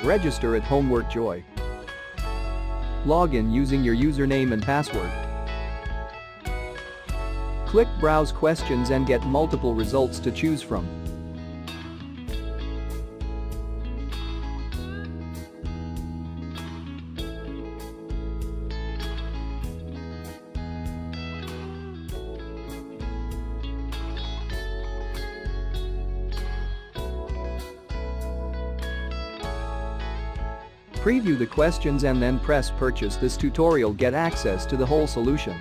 Register at Homework Joy. Log in using your username and password. Click Browse Questions and get multiple results to choose from. Preview the questions and then press Purchase. This tutorial get access to the whole solution.